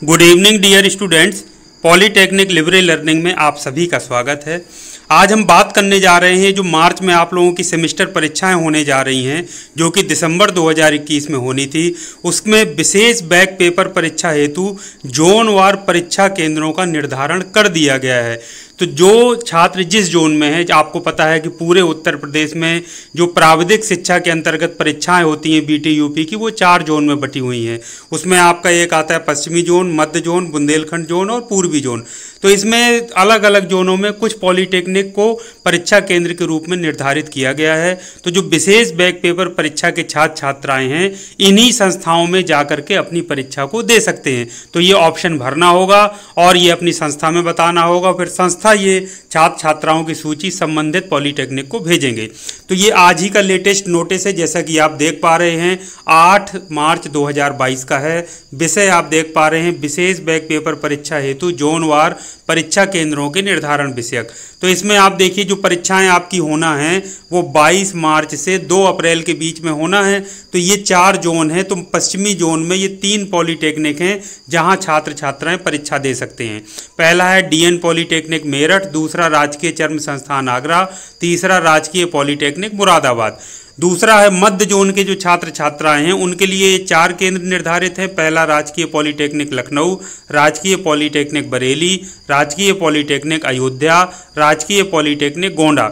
Good evening dear students. Polytechnic libre learning में आप सभी का स्वागत है। आज हम बात करने जा रहे हैं जो मार्च में आप लोगों की सेमेस्टर परीक्षाएं होने जा रही हैं, जो कि दिसंबर 2021 में होनी थी। उसमें विशेष बैक पेपर परीक्षा हेतु जोनवार परीक्षा केंद्रों का निर्धारण कर दिया गया है। तो जो छात्र जिस जोन में है, आपको पता है कि पूरे उत्तर प्रदेश में जो प्राविधिक शिक्षा के अंतर्गत परीक्षाएं होती हैं बीटी यूपी की, वो 4 जोन में बटी हुई हैं। उसमें आपका एक आता है पश्चिमी जोन, मध्य जोन, बुंदेलखंड जोन और पूर्वी जोन। तो इसमें अलग अलग जोनों में कुछ पॉलीटेक्निक को परीक्षा केंद्र के रूप में निर्धारित किया गया है। तो जो विशेष बैक पेपर परीक्षा के छात्र छात्राएं हैं, इन्हीं संस्थाओं में जाकर के अपनी परीक्षा को दे सकते हैं। तो ये ऑप्शन भरना होगा और ये अपनी संस्था में बताना होगा, फिर संस्था ये छात्र छात्राओं की सूची संबंधित पॉलीटेक्निक को भेजेंगे। तो ये आज ही का लेटेस्ट नोटिस है, जैसा कि आप देख पा रहे हैं 8 मार्च 2022 का है। विषय आप देख पा रहे हैं विशेष बैक पेपर परीक्षा हेतु जोनवार परीक्षा केंद्रों के निर्धारण विषयक। तो इसमें आप देखिए जो परीक्षाएं आपकी होना है वो 22 मार्च से 2 अप्रैल के बीच में होना है। तो ये 4 जोन हैं। तो पश्चिमी जोन में ये 3 पॉलीटेक्निक हैं जहां छात्र छात्राएं परीक्षा दे सकते हैं। पहला है डीएन पॉलीटेक्निक मेरठ, दूसरा राजकीय चर्म संस्थान आगरा, तीसरा राजकीय पॉलीटेक्निक मुरादाबाद। दूसरा है मध्य जोन के जो छात्र छात्राएं हैं उनके लिए 4 केंद्र निर्धारित हैं। पहला राजकीय पॉलीटेक्निक लखनऊ, राजकीय पॉलीटेक्निक बरेली, राजकीय पॉलीटेक्निक अयोध्या, राजकीय पॉलीटेक्निक गोंडा।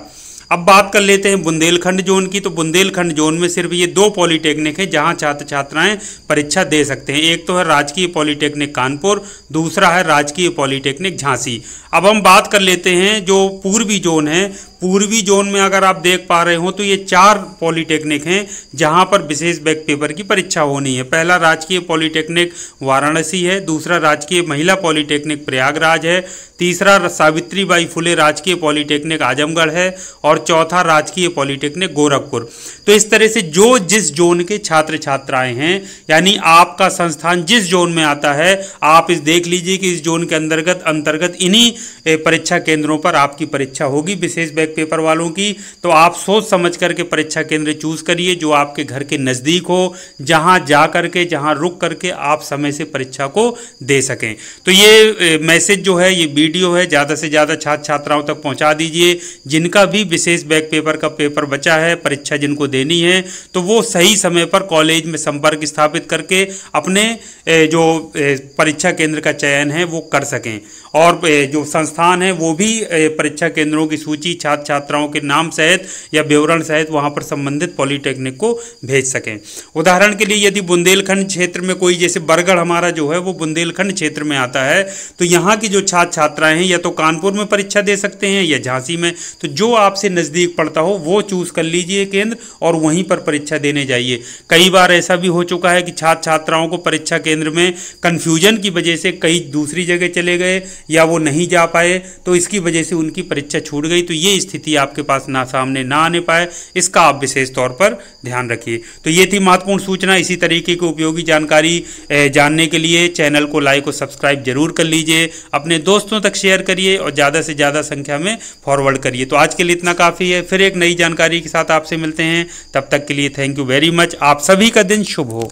अब बात कर लेते हैं बुंदेलखंड जोन की। तो बुंदेलखंड जोन में सिर्फ ये 2 पॉलीटेक्निक है जहां छात्र छात्राएं परीक्षा दे सकते हैं। एक तो है राजकीय पॉलीटेक्निक कानपुर, दूसरा है राजकीय पॉलीटेक्निक झांसी। अब हम बात कर लेते हैं जो पूर्वी जोन है। पूर्वी जोन में अगर आप देख पा रहे हो तो ये 4 पॉलीटेक्निक हैं जहां पर विशेष बैक पेपर की परीक्षा होनी है। पहला राजकीय पॉलीटेक्निक वाराणसी है, दूसरा राजकीय महिला पॉलीटेक्निक प्रयागराज है, तीसरा सावित्रीबाई फुले राजकीय पॉलीटेक्निक आजमगढ़ है और चौथा राजकीय पॉलीटेक्निक गोरखपुर। तो इस तरह से जो जिस जोन के छात्र छात्राएं हैं, यानी आपका संस्थान जिस जोन में आता है, आप इस देख लीजिए कि इस जोन के अंतर्गत इन्हीं परीक्षा केंद्रों पर आपकी परीक्षा होगी विशेष बैक पेपर वालों की। तो आप सोच समझ करके परीक्षा केंद्र चूज करिए जो आपके घर के नज़दीक हो, जहां जा करके, जहां रुक करके आप समय से परीक्षा को दे सकें। तो ये मैसेज जो है, ये वीडियो है, ज़्यादा से ज़्यादा छात्र छात्राओं तक पहुंचा दीजिए। जिनका भी विशेष बैक पेपर का पेपर बचा है, परीक्षा जिनको देनी है, तो वो सही समय पर कॉलेज में संपर्क स्थापित करके अपने जो परीक्षा केंद्र का चयन है वो कर सकें। और जो संस्थान है वो भी परीक्षा केंद्रों की सूची छात्र छात्राओं के नाम सहित या विवरण सहित वहां पर संबंधित पॉलीटेक्निक को भेज सकें। उदाहरण के लिए यदि बुंदेलखंड क्षेत्र में कोई, जैसे बरगढ़ हमारा जो है वो बुंदेलखंड क्षेत्र में आता है, तो यहाँ की जो छात्र छात्राएं हैं या तो कानपुर में परीक्षा दे सकते हैं या झांसी में। तो जो आपसे नज़दीक पड़ता हो वो चूज कर लीजिए केंद्र और वहीं पर परीक्षा देने जाइए। कई बार ऐसा भी हो चुका है कि छात्र छात्राओं को परीक्षा केंद्र में कन्फ्यूजन की वजह से कई दूसरी जगह चले गए या वो नहीं जा पाए, तो इसकी वजह से उनकी परीक्षा छूट गई। तो ये स्थिति आपके पास सामने ना आने पाए, इसका आप विशेष तौर पर ध्यान रखिए। तो ये थी महत्वपूर्ण सूचना। इसी तरीके की उपयोगी जानकारी जानने के लिए चैनल को लाइक और सब्सक्राइब जरूर कर लीजिए, अपने दोस्तों तक शेयर करिए और ज़्यादा से ज़्यादा संख्या में फॉरवर्ड करिए। तो आज के लिए इतना काफ़ी है। फिर एक नई जानकारी के साथ आपसे मिलते हैं। तब तक के लिए थैंक यू वेरी मच। आप सभी का दिन शुभ हो।